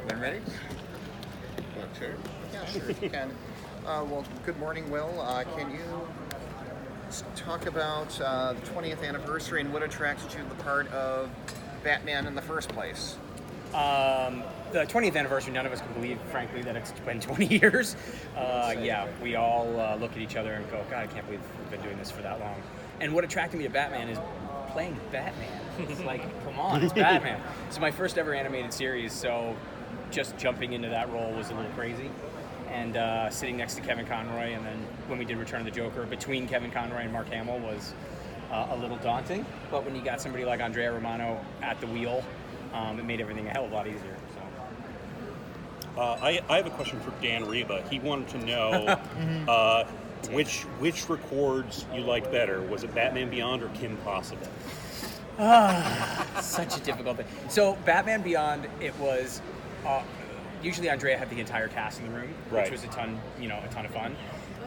When ready? Sure. Yeah, sure, you can. Well, good morning, Will. Can you talk about the 20th anniversary and what attracted you to the part of Batman in the first place? The 20th anniversary, none of us can believe, frankly, that it's been 20 years. Yeah, we all look at each other and go, God, I can't believe we've been doing this for that long. And what attracted me to Batman is playing Batman. It's like, come on, it's Batman. It's my first ever animated series, so just jumping into that role was a little crazy. And sitting next to Kevin Conroy, and then when we did Return of the Joker, between Kevin Conroy and Mark Hamill was a little daunting. But when you got somebody like Andrea Romano at the wheel, it made everything a hell of a lot easier. So. I have a question for Dan Reba. He wanted to know which records you liked better. Was it Batman Beyond or Kim Possible? Such a difficult thing. So Batman Beyond, it was usually Andrea had the entire cast in the room, which was a ton of fun.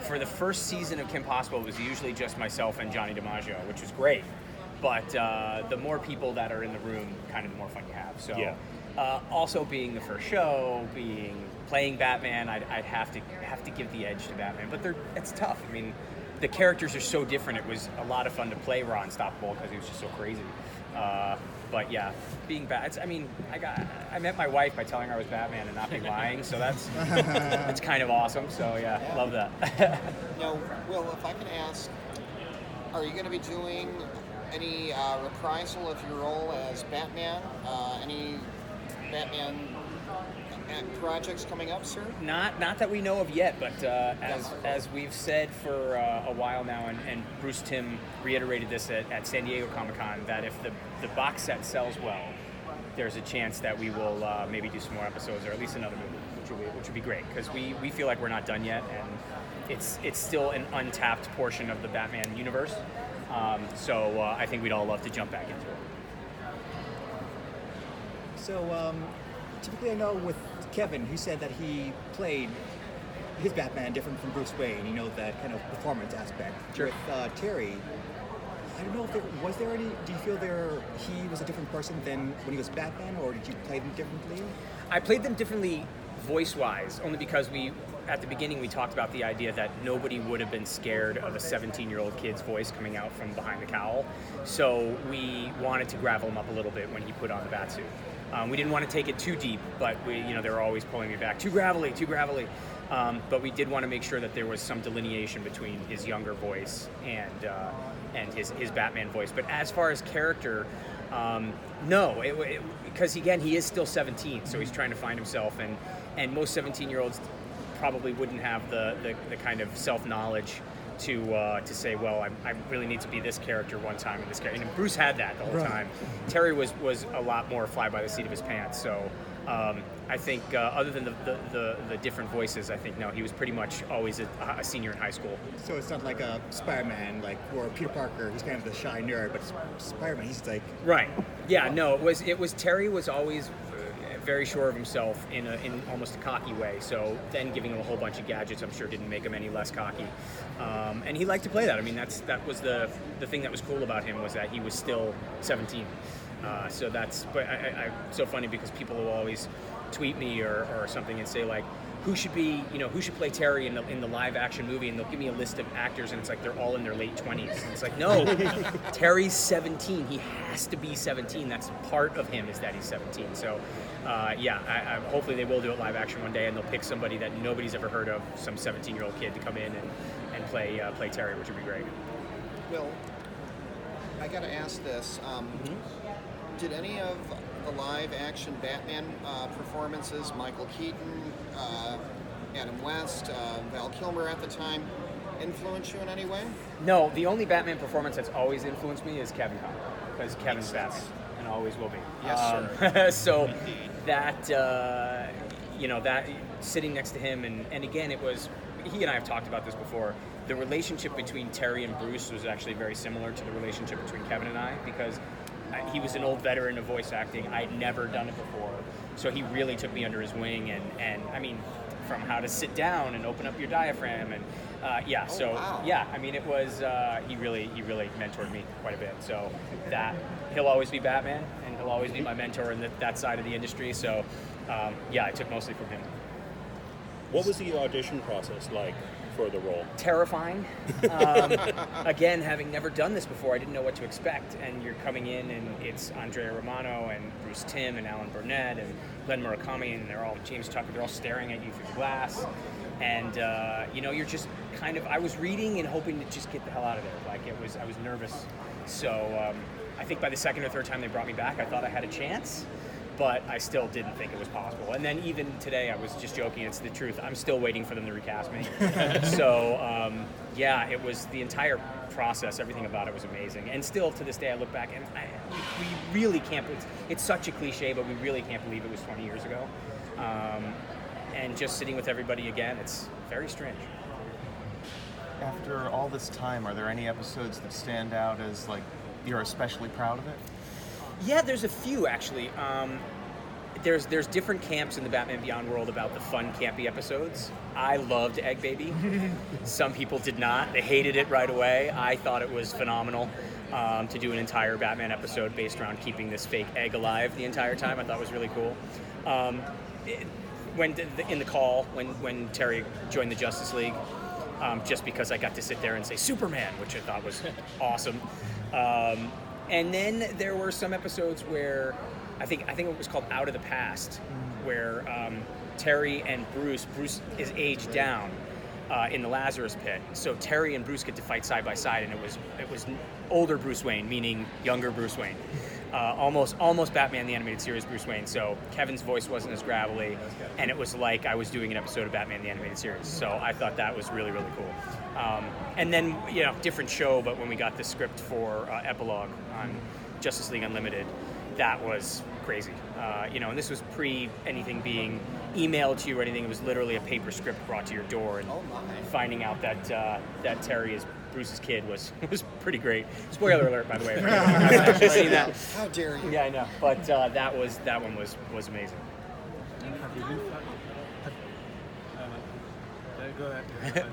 For the first season of Kim Possible, it was usually just myself and Johnny DiMaggio, which was great. But the more people that are in the room, kind of the more fun you have. So, yeah. Also being the first show, playing Batman, I'd have to give the edge to Batman. But it's tough. I mean, the characters are so different. It was a lot of fun to play Raw Unstoppable because he was just so crazy. But yeah, being I met my wife by telling her I was Batman and not being lying. So that's kind of awesome. So yeah, love that. Now, Will, if I can ask, are you going to be doing any reprisal of your role as Batman? Any Batman projects coming up, sir? Not that we know of yet, but as we've said for a while now, and Bruce Timm reiterated this at San Diego Comic-Con, that if the box set sells well, there's a chance that we will maybe do some more episodes, or at least another movie, which would be great, because we feel like we're not done yet, and it's still an untapped portion of the Batman universe. So I think we'd all love to jump back into it. So typically I know with Kevin, he said that he played his Batman different from Bruce Wayne, that kind of performance aspect. Sure. With Terry, I don't know if do you feel he was a different person than when he was Batman, or did you play them differently? I played them differently voice-wise, only because at the beginning we talked about the idea that nobody would have been scared of a 17-year-old kid's voice coming out from behind the cowl. So we wanted to gravel him up a little bit when he put on the batsuit. We didn't want to take it too deep, but they were always pulling me back, too gravelly. But we did want to make sure that there was some delineation between his younger voice and his Batman voice. But as far as character, no, because again, he is still 17, so he's trying to find himself, and most 17-year-olds probably wouldn't have the kind of self-knowledge to say, well, I really need to be this character one time in this character. And Bruce had that the whole time. Terry was a lot more fly by the seat of his pants. So I think other than the different voices, I think he was pretty much always a senior in high school. So it's not like a Spider-Man, or Peter Parker, he's kind of the shy nerd, but Spider-Man, he's like... Right. Yeah, no, it was Terry was always very sure of himself in almost a cocky way. So then giving him a whole bunch of gadgets, I'm sure, didn't make him any less cocky. And he liked to play that. I mean, that was the thing that was cool about him, was that he was still 17. So that's, but it's so funny because people will always tweet me or something and say, like, who should play Terry in the live action movie, and they'll give me a list of actors, and it's like they're all in their late 20s. And it's like, no, Terry's 17. He has to be 17. That's part of him, is that he's 17. So hopefully they will do it live action one day, and they'll pick somebody that nobody's ever heard of, some 17-year-old kid, to come in and play Terry, which would be great. Will, I got to ask this. Did any of the live-action Batman performances, Michael Keaton, Adam West, Val Kilmer at the time, influence you in any way? No, the only Batman performance that's always influenced me is Kevin Conroy, because Kevin's best and always will be. Yes, sir. So that, that sitting next to him, and again, it was, he and I have talked about this before, the relationship between Terry and Bruce was actually very similar to the relationship between Kevin and I, because he was an old veteran of voice acting. I'd never done it before, so he really took me under his wing, and I mean, from how to sit down and open up your diaphragm, and wow. I mean, it was he really mentored me quite a bit. So that he'll always be Batman, and he'll always be my mentor in that side of the industry. So I took mostly from him. What was the audition process like for the role? Terrifying. Again, having never done this before, I didn't know what to expect. And you're coming in, and it's Andrea Romano and Bruce Timm and Alan Burnett and Glenn Murakami, and they're all James Tucker. They're all staring at you through the glass, and you're just kind of. I was reading and hoping to just get the hell out of there. Like I was nervous. So I think by the second or third time they brought me back, I thought I had a chance. But I still didn't think it was possible. And then even today, I was just joking, it's the truth. I'm still waiting for them to recast me. So, it was the entire process, everything about it was amazing. And still, to this day, I look back and we really can't, it's such a cliche, but we really can't believe it was 20 years ago. And just sitting with everybody again, it's very strange. After all this time, are there any episodes that stand out as, like, you're especially proud of it? Yeah, there's a few actually. There's different camps in the Batman Beyond world about the fun, campy episodes. I loved Egg Baby. Some people did not. They hated it right away. I thought it was phenomenal to do an entire Batman episode based around keeping this fake egg alive the entire time. I thought it was really cool. In the call, when Terry joined the Justice League, just because I got to sit there and say Superman, which I thought was awesome. And then there were some episodes where I think it was called Out of the Past, where Terry and Bruce is aged down in the Lazarus Pit. So Terry and Bruce get to fight side by side, and it was older Bruce Wayne, meaning younger Bruce Wayne. Almost Batman the Animated Series Bruce Wayne. So Kevin's voice wasn't as gravelly, and it was like I was doing an episode of Batman the Animated Series. So I thought that was really, really cool. And then, different show, but when we got the script for Epilogue on Justice League Unlimited, that was crazy. And this was pre anything being emailed to you or anything. It was literally a paper script brought to your door, and finding out that Terry is Bruce's kid was pretty great. Spoiler alert, by the way. I've actually seen that. How dare you? Yeah, I know. But that one was amazing. Have you been? Go ahead.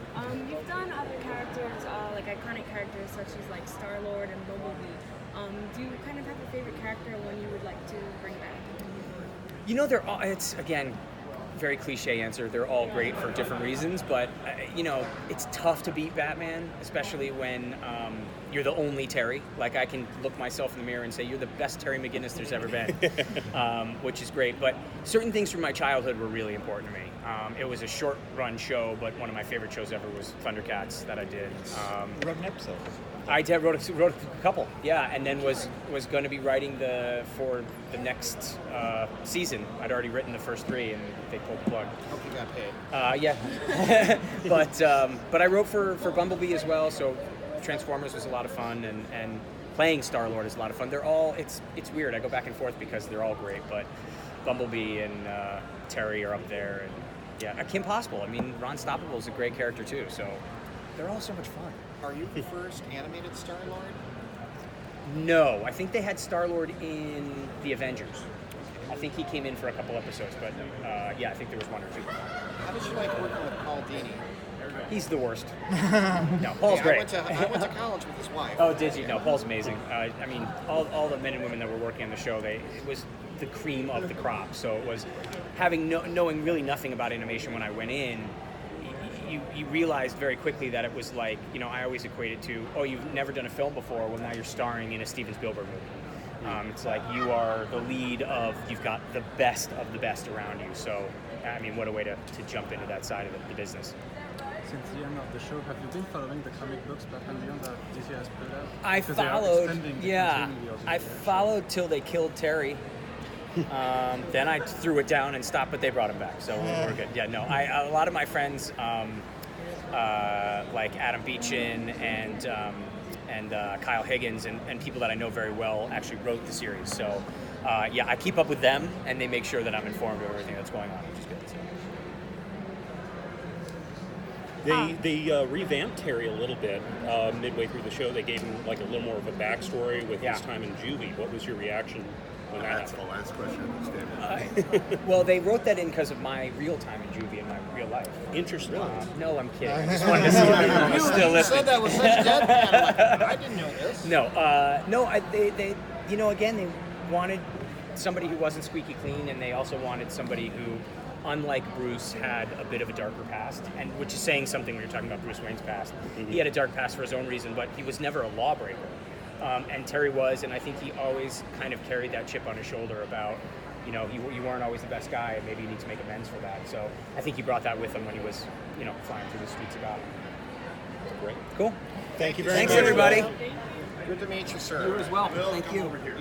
You've done other characters, like iconic characters such as like Star-Lord and Bumblebee. Do you kind of have a favorite character, one you would like to bring back? They're all, it's, again, very cliche answer. They're all great for different reasons, but, it's tough to beat Batman, especially when you're the only Terry. Like, I can look myself in the mirror and say, you're the best Terry McGinnis there's ever been, which is great. But certain things from my childhood were really important to me. It was a short-run show, but one of my favorite shows ever was Thundercats that I did. You wrote an episode. I wrote a couple, yeah, and then was going to be writing for the next season. I'd already written the first 3, and they pulled the plug. Hope you got paid. Yeah, but I wrote for Bumblebee as well. So Transformers was a lot of fun, and playing Star-Lord is a lot of fun. They're all it's weird. I go back and forth because they're all great, but Bumblebee and Terry are up there, and yeah, Kim Possible. I mean, Ron Stoppable is a great character too. So they're all so much fun. Are you the first animated Star-Lord? No, I think they had Star-Lord in the Avengers. I think he came in for a couple episodes, but I think there was 1 or 2. How did you like working with Paul Dini? He's the worst. No, Paul's great. I went to college with his wife. Oh, did you? No, Paul's amazing. I mean, all the men and women that were working on the show, it was the cream of the crop. So it was knowing really nothing about animation when I went in. You realized very quickly that it was like, I always equated to, you've never done a film before, well, now you're starring in a Steven Spielberg movie. It's like you are the lead you've got the best of the best around you. So, I mean, what a way to jump into that side of the business. Since the end of the show, have you been following the comic books Batman Beyond that DC has put out? I Because they are followed, extending yeah. continually of the I universe. followed till they killed Terry. Then I threw it down and stopped, but they brought him back, so we're good. Yeah, no, a lot of my friends, like Adam Beechin and Kyle Higgins and people that I know very well actually wrote the series. So, I keep up with them, and they make sure that I'm informed of everything that's going on, which is good. So. They revamped Terry a little bit midway through the show. They gave him like a little more of a backstory with his time in juvie. What was your reaction when And that that's the happened. last question I'm standing. Well, they wrote that in because of my real time in juvie in my real life. Interesting. No, I'm kidding. I just wanted to see if everyone was still You listening. said that with such deadpan. I'm like, I didn't know this. No, they, you know, again, they wanted somebody who wasn't squeaky clean, and they also wanted somebody who, unlike Bruce, had a bit of a darker past, and which is saying something when you're talking about Bruce Wayne's past. He had a dark past for his own reason, but he was never a lawbreaker. And Terry was, and I think he always kind of carried that chip on his shoulder about, you know, you weren't always the best guy, and maybe you need to make amends for that. So I think he brought that with him when he was, you know, flying through the streets of Gotham. Great. Cool. Thank you very Thanks, much. everybody. Good to meet you, sir. You as well. Bill, Thank come you. over here.